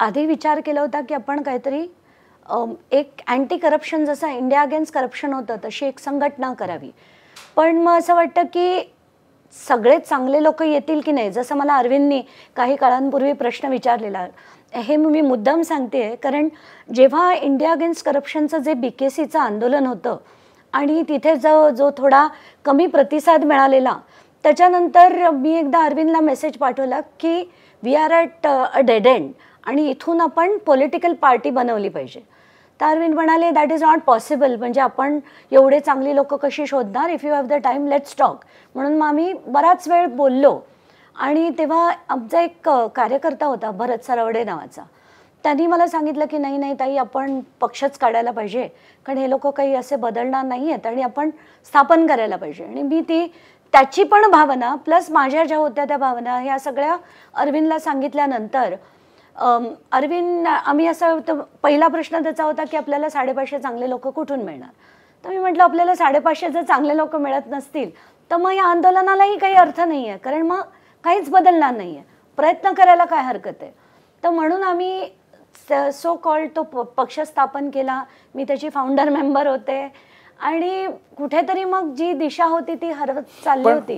आधी विचार केला होता की आपण काहीतरी एक अँटी करप्शन, जसं इंडिया अगेन्स्ट करप्शन होतं तशी एक संघटना करावी. पण मग असं वाटतं की सगळेच चांगले लोक येतील की नाही, जसं मला अरविंदनी काही काळांपूर्वी प्रश्न विचारलेला. हे मी मुद्दाम सांगते कारण जेव्हा इंडिया अगेन्स्ट करप्शनचं जे BKCचं आंदोलन होतं आणि तिथे जो थोडा कमी प्रतिसाद मिळालेला, त्याच्यानंतर मी एकदा अरविंदला मेसेज पाठवला की we are at a dead end आणि इथून आपण पॉलिटिकल पार्टी बनवली पाहिजे. तर अरविंद म्हणाले दॅट इज नॉट पॉसिबल, म्हणजे आपण एवढे चांगली लोक कशी शोधणार, if you have the time let's talk. म्हणून मग आम्ही बराच वेळ बोललो. आणि तेव्हा आमचा एक कार्यकर्ता होता भरत सरवडे नावाचा, त्यांनी मला सांगितलं की नाही नाही ताई, आपण पक्षच काढायला पाहिजे, कारण हे लोक काही असे बदलणार नाही आहेत आणि आपण स्थापन करायला पाहिजे. आणि मी त्याची पण भावना प्लस माझ्या ज्या होत्या त्या भावना ह्या सगळ्या अरविंदला सांगितल्यानंतर अरविंद, आम्ही असं, पहिला प्रश्न त्याचा होता की आपल्याला 550 चांगले लोक कुठून मिळणार. तर मी म्हटलं आपल्याला 550 जर चांगले लोक मिळत नसतील तर मग या आंदोलनालाही काही अर्थ नाही आहे, कारण मग काहीच बदलणार नाही आहे, प्रयत्न करायला काय हरकत आहे. तर म्हणून आम्ही सो कॉल्ड तो पक्ष स्थापन केला. मी त्याची फाउंडर मेंबर होते आणि कुठेतरी मग जी दिशा होती ती हरवत चालली होती.